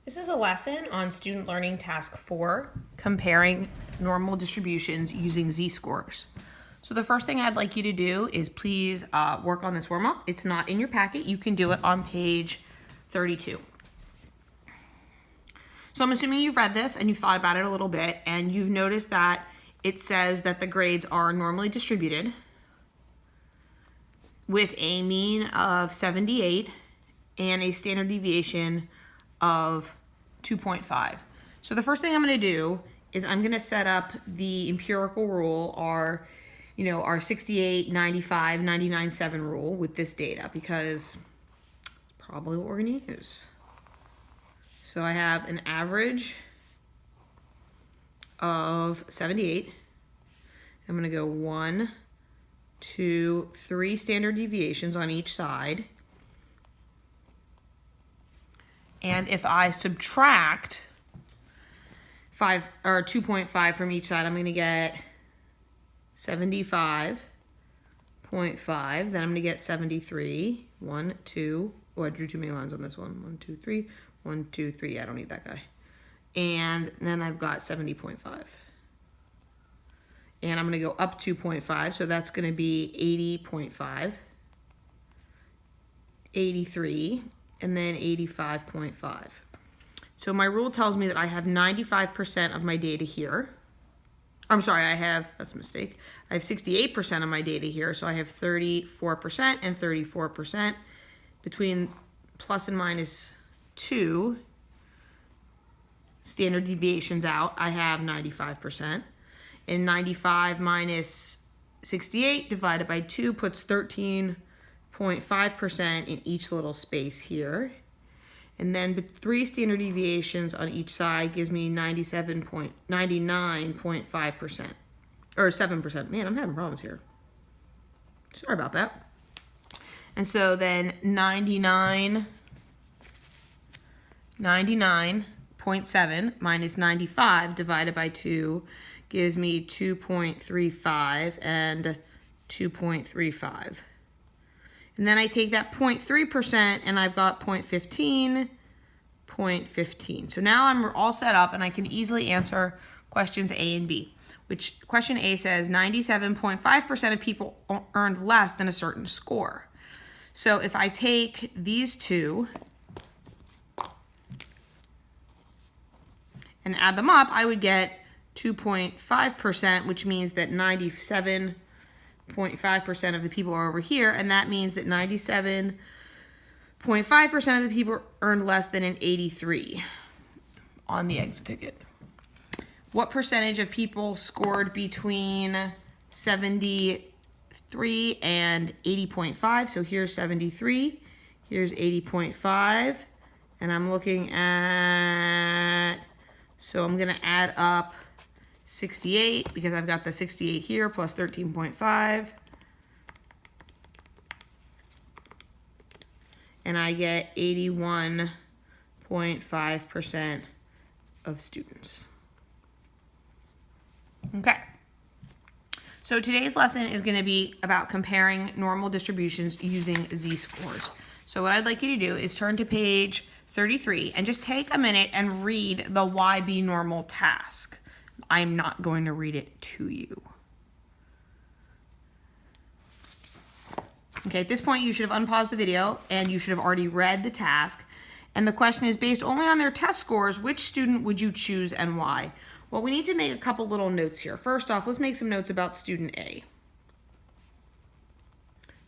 This is a lesson on student learning task 4, comparing normal distributions using z-scores. So the first thing I'd like you to do is please work on this warm-up. It's not in your packet. You can do it on page 32. So I'm assuming you've read this and you've thought about it a little bit, and you've noticed that it says that the grades are normally distributed with a mean of 78 and a standard deviation of 2.5. So the first thing I'm going to do is I'm going to set up the empirical rule, our 68, 95, 99, 7 rule with this data, because probably what we're going to use. So I have an average of 78. I'm going to go 1, 2, 3 standard deviations on each side. And if I subtract 5 or 2.5 from each side, I'm going to get 75.5. Then I'm going to get 73. 1, 2. Oh, I drew too many lines on this one. 1, 2, 3. 1, 2, 3. Yeah, I don't need that guy. And then I've got 70.5. And I'm going to go up 2.5, so that's going to be 80.5, 83, and then 85.5. So my rule tells me that I have 95% of my data here. I'm sorry, that's a mistake. I have 68% of my data here, so I have 34% and 34%. Between plus and minus 2 standard deviations out, I have 95%. And 95 minus 68 divided by 2 puts 13.5% in each little space here. And then 3 standard deviations on each side gives me 99.5%. Or 7%. Man, I'm having problems here. Sorry about that. And so then 99.7 minus 95 divided by 2 gives me 2.35 and 2.35. And then I take that 0.3% and I've got 0.15. So now I'm all set up and I can easily answer questions A and B. Which question A says 97.5% of people earned less than a certain score. So if I take these two and add them up, I would get 2.5%, which means that 97.5% of the people are over here, and that means that 97.5% of the people earned less than an 83 on the exit ticket. What percentage of people scored between 73 and 80.5? So here's 73, here's 80.5, and I'm looking at, so I'm going to add up 68 because I've got the 68 here plus 13.5. And I get 81.5% of students. Okay. So today's lesson is going to be about comparing normal distributions using z-scores. So what I'd like you to do is turn to page 33 and just take a minute and read the YB normal task. I'm not going to read it to you. Okay, at this point you should have unpaused the video and you should have already read the task. And the question is, based only on their test scores, which student would you choose and why? Well, we need to make a couple little notes here. First off, let's make some notes about student A.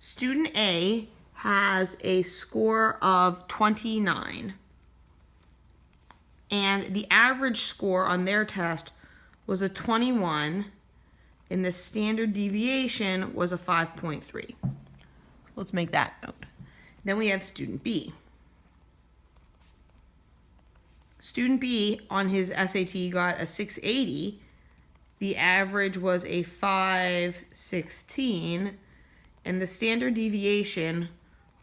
Student A has a score of 29. And the average score on their test was a 21, and the standard deviation was a 5.3. Let's make that note. Then we have student B. Student B on his SAT got a 680. The average was a 516, and the standard deviation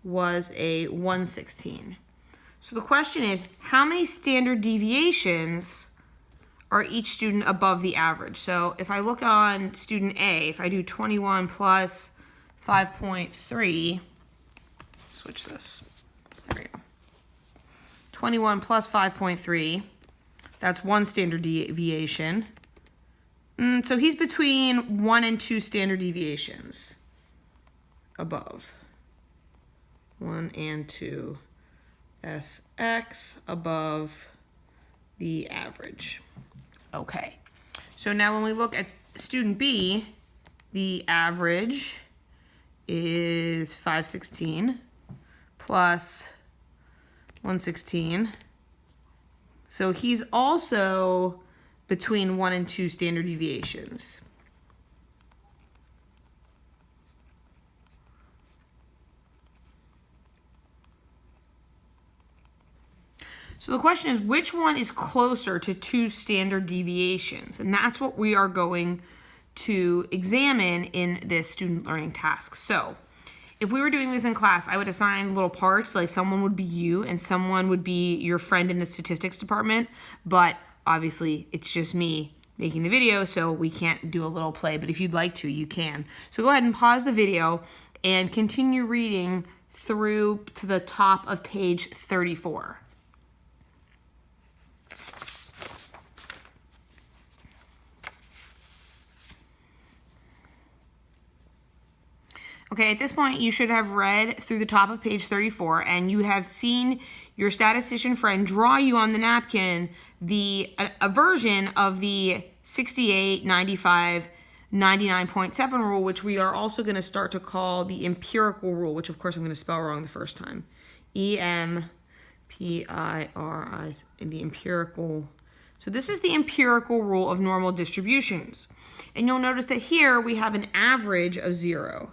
was a 116. So the question is, how many standard deviations are each student above the average? So if I look on student A, if I do 21 plus 5.3, switch this, there we go. 21 plus 5.3, that's 1 standard deviation. So he's between 1 and 2 standard deviations above. 1 and 2 SX above the average. Okay, so now when we look at student B, the average is 516 plus 116. So he's also between 1 and 2 standard deviations. So the question is, which one is closer to 2 standard deviations? And that's what we are going to examine in this student learning task. So if we were doing this in class, I would assign little parts, like someone would be you and someone would be your friend in the statistics department, but obviously it's just me making the video, so we can't do a little play, but if you'd like to, you can. So go ahead and pause the video and continue reading through to the top of page 34. Okay, at this point, you should have read through the top of page 34, and you have seen your statistician friend draw you on the napkin a version of the 68, 95, 99.7 rule, which we are also going to start to call the empirical rule, which of course I'm going to spell wrong the first time. EMPIRI, the empirical. So this is the empirical rule of normal distributions. And you'll notice that here we have an average of 0.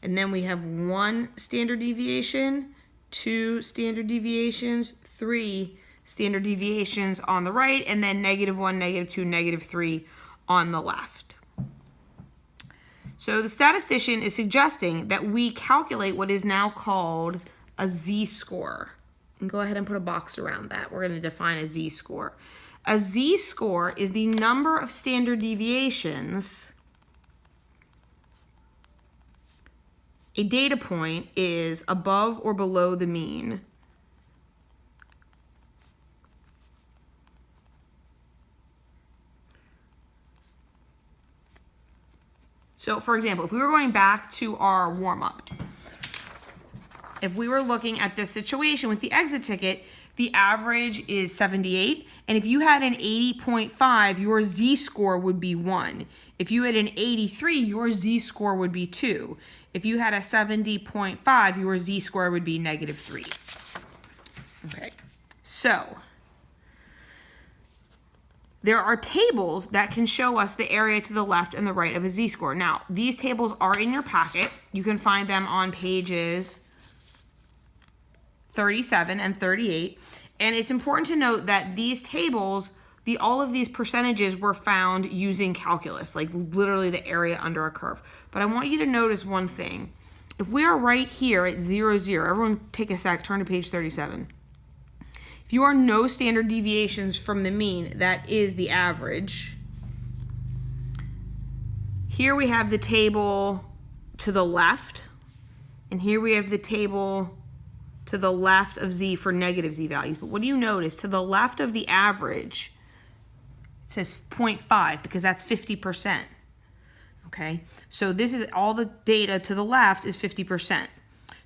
And then we have 1 standard deviation, 2 standard deviations, 3 standard deviations on the right, and then -1, -2, -3 on the left. So the statistician is suggesting that we calculate what is now called a z-score. And go ahead and put a box around that. We're going to define a z-score. A z-score is the number of standard deviations a data point is above or below the mean. So for example, if we were going back to our warm-up, if we were looking at this situation with the exit ticket, the average is 78. And if you had an 80.5, your z-score would be 1. If you had an 83, your z-score would be 2. If you had a 70.5, your z-score would be -3. Okay, so there are tables that can show us the area to the left and the right of a z-score. Now, these tables are in your packet. You can find them on pages 37 and 38. And it's important to note that these tables, all of these percentages were found using calculus, like literally the area under a curve. But I want you to notice one thing. If we are right here at 0, 0, everyone take a sec, turn to page 37. If you are no standard deviations from the mean, that is the average. Here we have the table to the left, and here we have the table to the left of z for negative z values. But what do you notice? To the left of the average, it says 0.5 because that's 50%. Okay, so this is all the data to the left is 50%.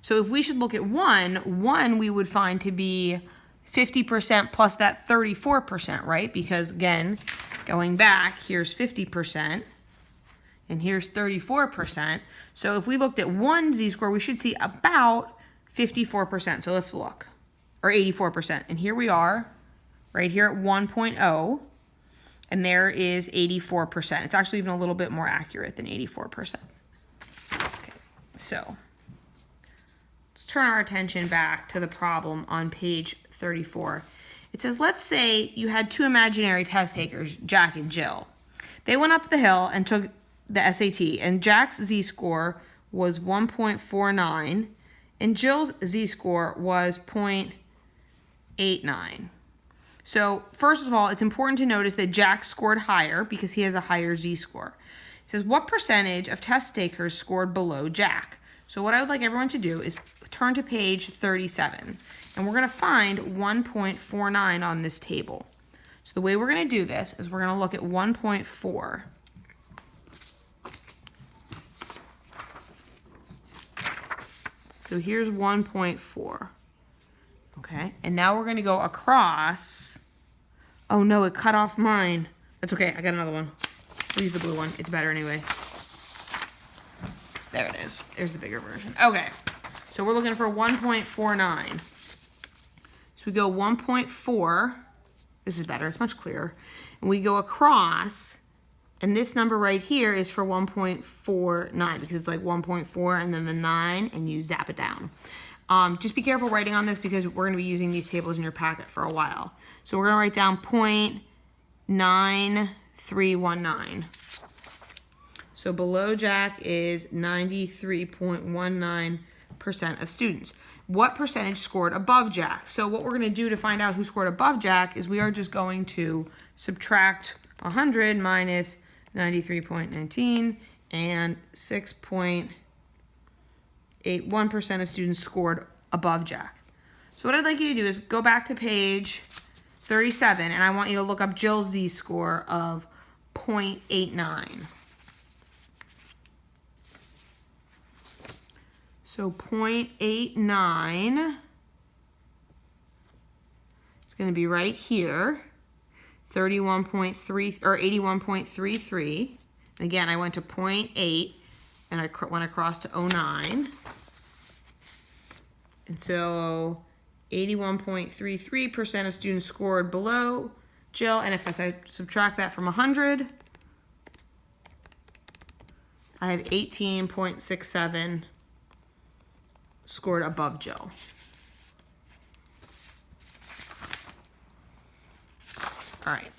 So if we should look at 1 we would find to be 50% plus that 34%, right? Because again, going back, here's 50% and here's 34%. So if we looked at 1 z-score, we should see about 54%. So let's look, or 84%. And here we are, right here at 1.0. And there is 84%. It's actually even a little bit more accurate than 84%. Okay, so let's turn our attention back to the problem on page 34. It says, let's say you had 2 imaginary test takers, Jack and Jill. They went up the hill and took the SAT, and Jack's z-score was 1.49, and Jill's z-score was 0.89. So first of all, it's important to notice that Jack scored higher because he has a higher z-score. It says, what percentage of test takers scored below Jack? So what I would like everyone to do is turn to page 37, and we're going to find 1.49 on this table. So the way we're going to do this is we're going to look at 1.4. So here's 1.4. Okay, and now we're going to go across. Oh no, it cut off mine. That's okay, I got another one. We'll use the blue one. It's better anyway. There it is. There's the bigger version. Okay, so we're looking for 1.49. So we go 1.4. This is better. It's much clearer. And we go across, and this number right here is for 1.49 because it's like 1.4 and then the 9, and you zap it down. Just be careful writing on this because we're going to be using these tables in your packet for a while. So we're going to write down 0.9319. So below Jack is 93.19% of students. What percentage scored above Jack? So what we're going to do to find out who scored above Jack is we are just going to subtract 100 minus 93.19, and 6.81% of students scored above Jack. So what I'd like you to do is go back to page 37, and I want you to look up Jill's Z-score of 0.89. So 0.89 is going to be right here, 31.3 or 81.33. And again, I went to 0.8 and I went across to 09. And so 81.33% of students scored below Jill. And if I subtract that from 100, I have 18.67 scored above Jill. All right.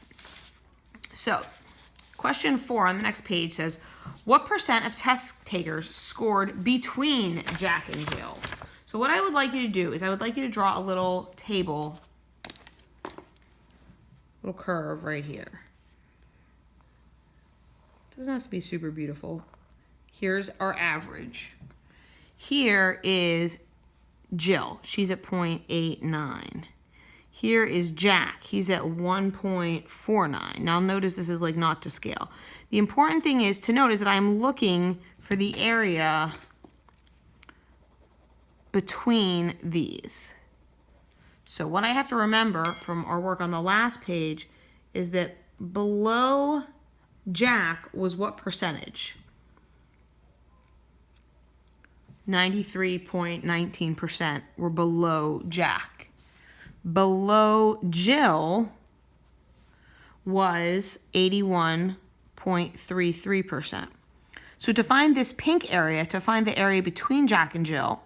So question 4 on the next page says, what percent of test takers scored between Jack and Jill? So what I would like you to do is I would like you to draw a little table, little curve right here. Doesn't have to be super beautiful. Here's our average. Here is Jill. She's at 0.89. Here is Jack. He's at 1.49. Now notice this is like not to scale. The important thing is to notice that I'm looking for the area between these. So what I have to remember from our work on the last page is that below Jack was what percentage? 93.19% were below Jack. Below Jill was 81.33%. So to find this pink area, to find the area between Jack and Jill,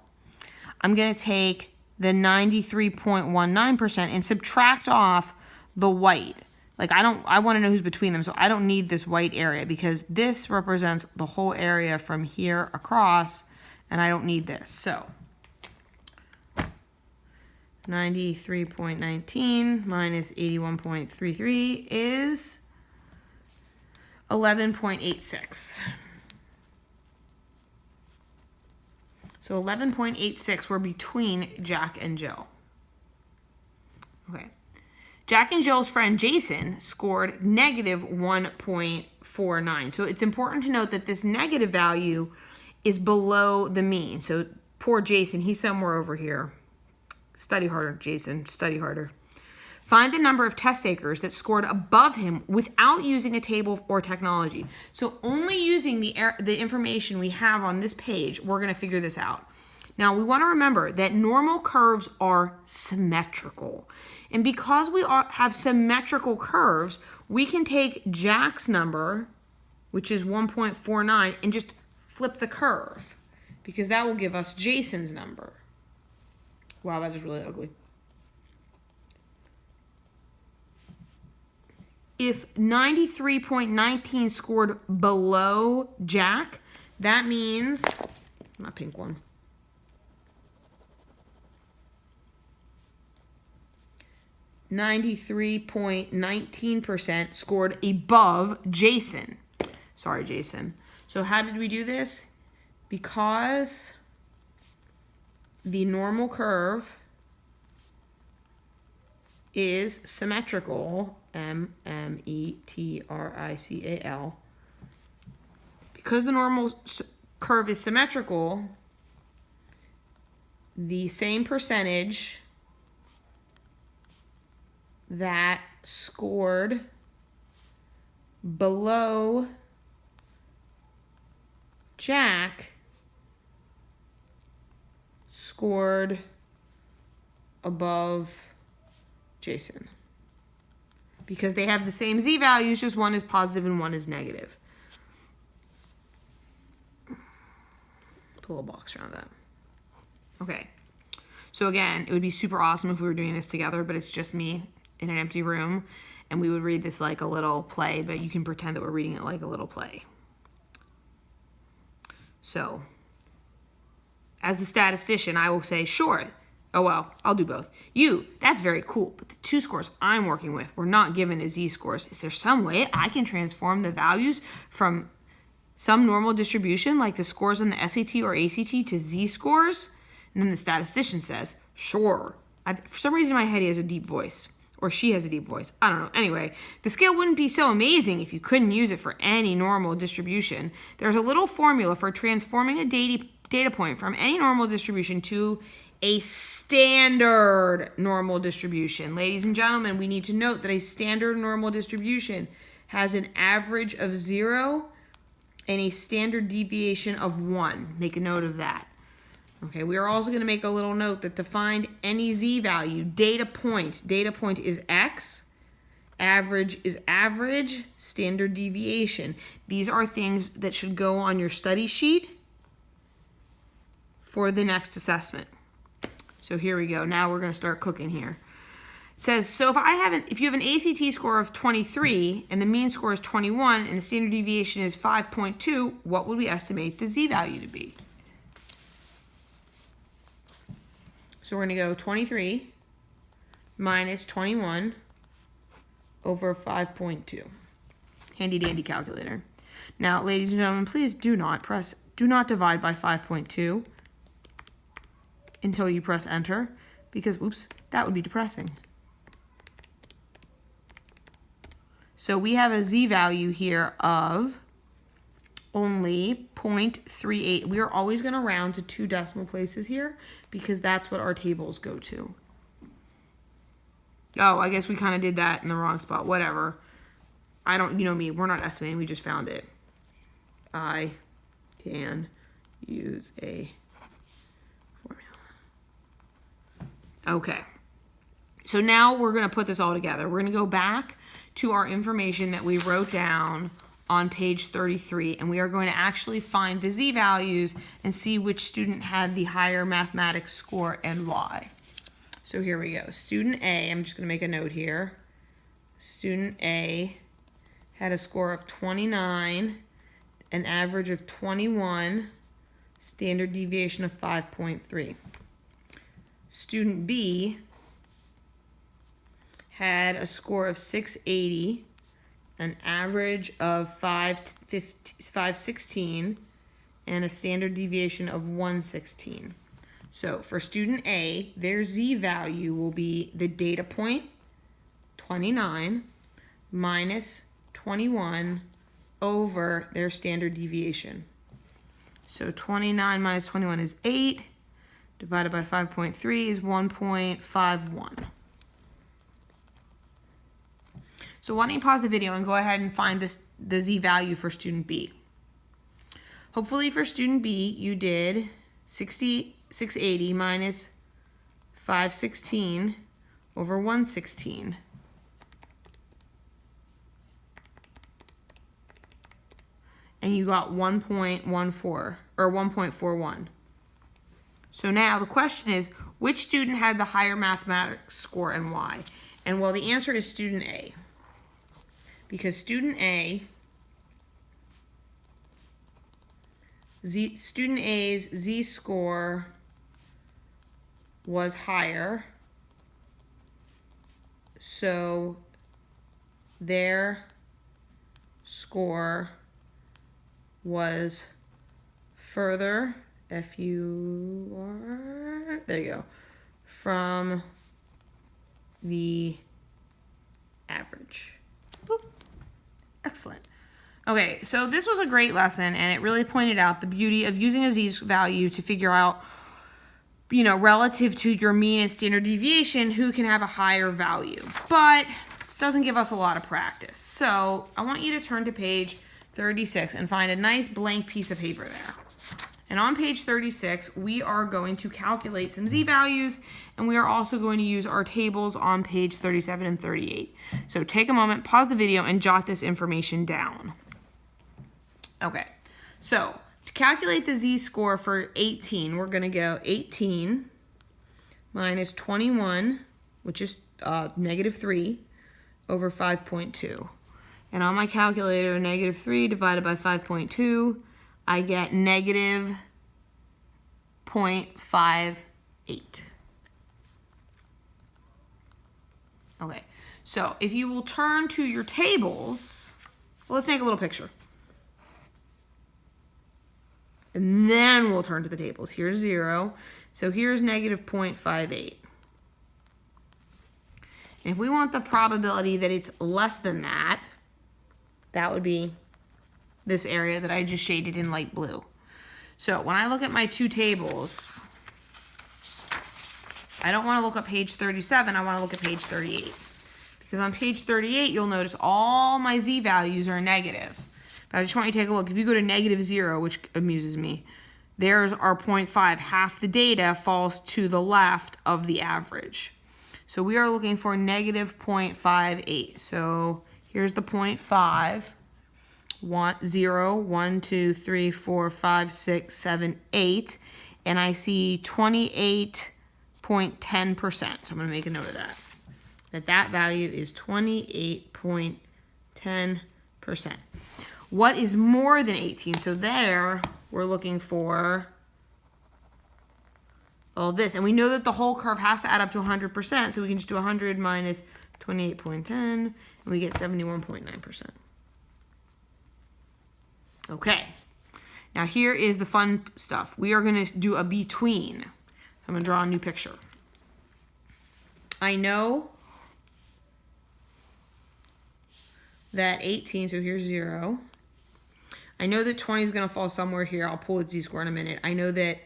I'm going to take the 93.19% and subtract off the white. Like I want to know who's between them, so I don't need this white area because this represents the whole area from here across, and I don't need this. So 93.19 minus 81.33 is 11.86. So 11.86 were between Jack and Jill. Okay. Jack and Jill's friend Jason scored negative 1.49. So it's important to note that this negative value is below the mean. So poor Jason, he's somewhere over here. Study harder, Jason, study harder. Find the number of test takers that scored above him without using a table or technology. So only using the information we have on this page, we're going to figure this out. Now, we want to remember that normal curves are symmetrical. And because we have symmetrical curves, we can take Jack's number, which is 1.49, and just flip the curve, because that will give us Jason's number. Wow, that is really ugly. If 93.19 scored below Jack, that means, not pink one, 93.19% scored above Jason. Sorry, Jason. So how did we do this? Because the normal curve is symmetrical, M-M-E-T-R-I-C-A-L. Because the normal curve is symmetrical, the same percentage that scored below Jack scored above Jason. Because they have the same z values, just one is positive and one is negative. Put a little box around that. Okay. So again, it would be super awesome if we were doing this together, but it's just me in an empty room, and we would read this like a little play, but you can pretend that we're reading it like a little play. So, as the statistician, I will say, sure, oh well, I'll do both. That's very cool, but the two scores I'm working with were not given as z-scores. Is there some way I can transform the values from some normal distribution, like the scores on the SAT or ACT, to z-scores? And then the statistician says, sure. For some reason in my head he has a deep voice. Or she has a deep voice. I don't know. Anyway, the scale wouldn't be so amazing if you couldn't use it for any normal distribution. There's a little formula for transforming a data point from any normal distribution to a standard normal distribution. Ladies and gentlemen, we need to note that a standard normal distribution has an average of 0 and a standard deviation of 1. Make a note of that. Okay, we are also going to make a little note that to find any z value, data point is x, average is average, standard deviation. These are things that should go on your study sheet for the next assessment. So here we go. Now we're going to start cooking here. It says, so if you have an ACT score of 23 and the mean score is 21 and the standard deviation is 5.2, what would we estimate the z value to be? So we're going to go 23 minus 21 over 5.2. Handy dandy calculator. Now, ladies and gentlemen, please do not divide by 5.2 until you press enter, because, oops, that would be depressing. So we have a z value here of only 0.38. We are always going to round to 2 decimal places here because that's what our tables go to. Oh, I guess we kind of did that in the wrong spot. Whatever. You know me, we're not estimating, we just found it. I can use a formula. Okay. So now we're going to put this all together. We're going to go back to our information that we wrote down on page 33, and we are going to actually find the z values and see which student had the higher mathematics score and why. So here we go. Student A, I'm just going to make a note here. Student A had a score of 29, an average of 21, standard deviation of 5.3. Student B had a score of 680, an average of 516, and a standard deviation of 116. So for student A, their z value will be the data point, 29, minus 21 over their standard deviation. So 29 minus 21 is 8, divided by 5.3 is 1.51. So why don't you pause the video and go ahead and find the z value for student B. Hopefully for student B, you did 680 minus 516 over 116. And you got 1.14 or 1.41. So now the question is, which student had the higher mathematics score and why? And well, the answer is student A. Because student A's z score was higher, so their score was further F-U-R, there you go, from the average. Boop. Excellent. Okay, so this was a great lesson, and it really pointed out the beauty of using a z-value to figure out, you know, relative to your mean and standard deviation, who can have a higher value. But it doesn't give us a lot of practice. So I want you to turn to page 36 and find a nice blank piece of paper there. And on page 36, we are going to calculate some z-values, and we are also going to use our tables on page 37 and 38. So take a moment, pause the video, and jot this information down. Okay, so to calculate the z-score for 18, we're going to go 18 minus 21, which is negative 3, over 5.2. And on my calculator, negative 3 divided by 5.2, I get negative 0.58. Okay, so if you will turn to your tables, well, let's make a little picture. And then we'll turn to the tables. Here's 0. So here's negative 0.58. And if we want the probability that it's less than that, that would be this area that I just shaded in light blue. So when I look at my two tables, I don't want to look at page 37, I want to look at page 38. Because on page 38, you'll notice all my z-values are negative. But I just want you to take a look. If you go to negative 0, which amuses me, there's our 0.5. Half the data falls to the left of the average. So we are looking for negative 0.58. So here's the 0.5. 0, 1, 2, 3, 4, 5, 6, 7, 8. And I see 28.10%. So I'm going to make a note of that. That value is 28.10%. What is more than 18? So there, we're looking for all this. And we know that the whole curve has to add up to 100%. So we can just do 100 minus 28.10, and we get 71.9%. Okay. Now here is the fun stuff. We are going to do a between. So I'm going to draw a new picture. I know that 18, so here's 0. I know that 20 is going to fall somewhere here. I'll pull its z-score in a minute. I know that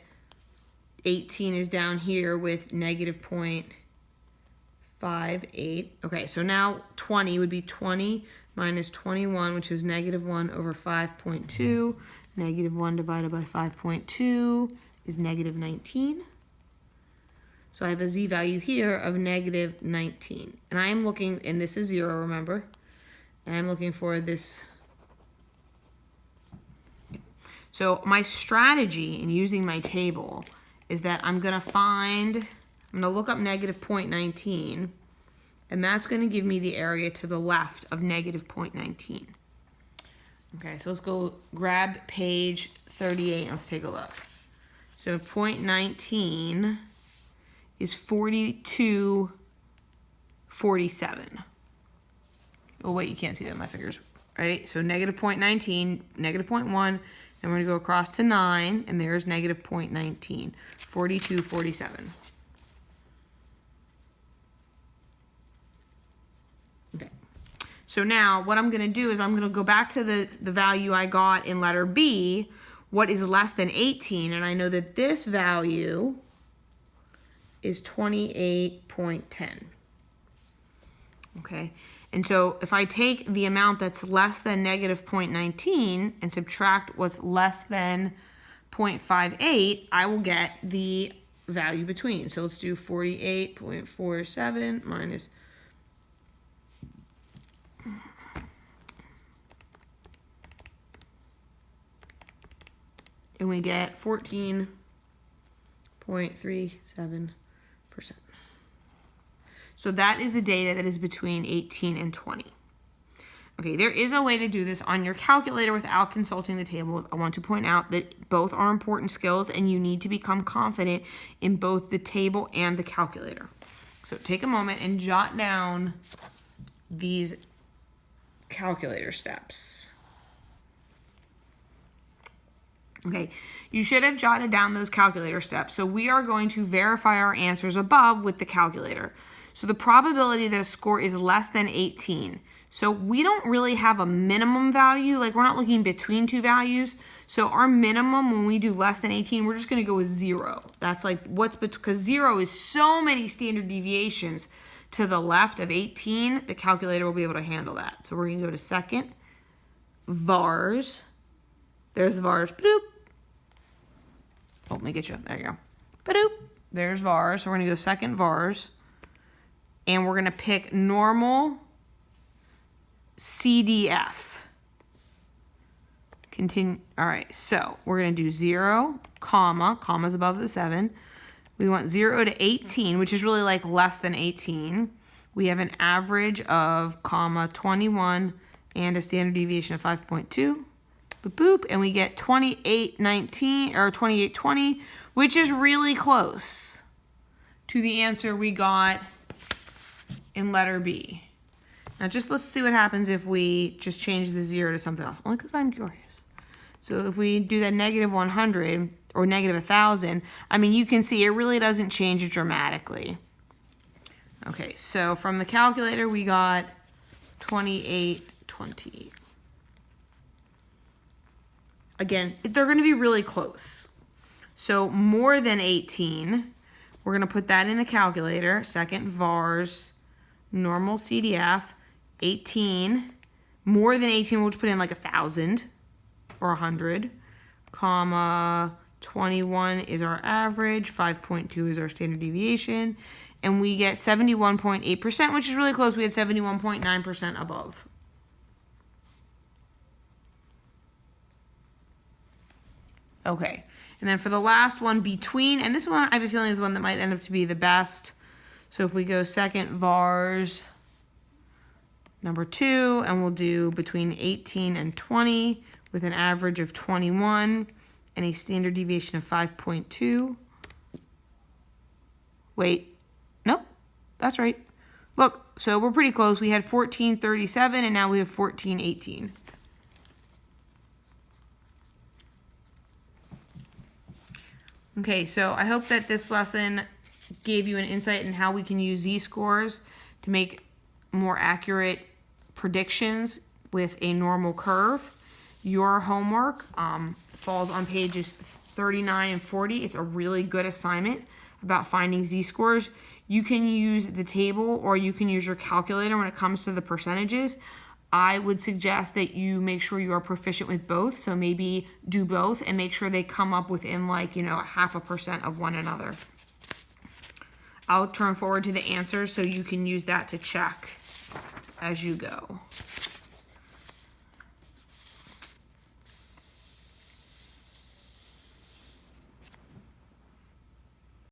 18 is down here with negative 0.58. Okay, so now 20 would be 20 minus 21, which is negative 1 over 5.2. Negative 1 divided by 5.2 is negative 19. So I have a z-value here of negative 19. And I am looking, and this is 0, remember? And I'm looking for this. So my strategy in using my table is that I'm going to look up negative 0.19, and that's going to give me the area to the left of negative 0.19. Okay, so let's go grab page 38 and let's take a look. So 0.19 is 42.47. Oh, wait, you can't see that in my figures, right? So negative 0.19, negative 0.1, then we're going to go across to 9, and there's negative 0.19, 42.47. Okay. So now what I'm going to do is I'm going to go back to the value I got in letter B, what is less than 18, and I know that this value is 28.10. Okay. And so if I take the amount that's less than negative 0.19 and subtract what's less than 0.58, I will get the value between. So let's do 48.47 minus, and we get 14.37%. So that is the data that is between 18 and 20. Okay, there is a way to do this on your calculator without consulting the table. I want to point out that both are important skills and you need to become confident in both the table and the calculator. So take a moment and jot down these calculator steps. Okay, you should have jotted down those calculator steps. So we are going to verify our answers above with the calculator. So the probability that a score is less than 18. So we don't really have a minimum value, like we're not looking between two values. So our minimum when we do less than 18, we're just gonna go with 0. That's like because 0 is so many standard deviations to the left of 18, the calculator will be able to handle that. So we're gonna go to second, vars. There's the vars, bloop. Oh, let me get you, there you go. Ba-doop. There's vars, so we're gonna go second vars. And we're gonna pick normal CDF. Continue, all right, so we're gonna do 0, comma's above the 7. We want 0 to 18, which is really like less than 18. We have an average of 21 and a standard deviation of 5.2. Boop, and we get 2819 or 2820, which is really close to the answer we got in letter B. Now let's see what happens if we just change the 0 to something else, only because I'm curious. So if we do that negative 100 or negative 1,000, I mean, you can see it really doesn't change it dramatically. Okay, so from the calculator, we got 2820. Again, they're going to be really close. So more than 18, we're going to put that in the calculator. Second, vars, normal CDF, 18. More than 18, we'll just put in like 1,000 or 100. 21 is our average. 5.2 is our standard deviation. And we get 71.8%, which is really close. We had 71.9% above. Okay, and then for the last one, between, and this one I have a feeling is the one that might end up to be the best. So if we go second, vars, number 2, and we'll do between 18 and 20 with an average of 21 and a standard deviation of 5.2. Wait, nope, that's right. Look, so we're pretty close. We had 1437 and now we have 1418. Okay, so I hope that this lesson gave you an insight in how we can use z-scores to make more accurate predictions with a normal curve. Your homework falls on pages 39 and 40. It's a really good assignment about finding z-scores. You can use the table or you can use your calculator when it comes to the percentages. I would suggest that you make sure you are proficient with both. So maybe do both and make sure they come up within like, 0.5% of one another. I'll turn forward to the answers so you can use that to check as you go.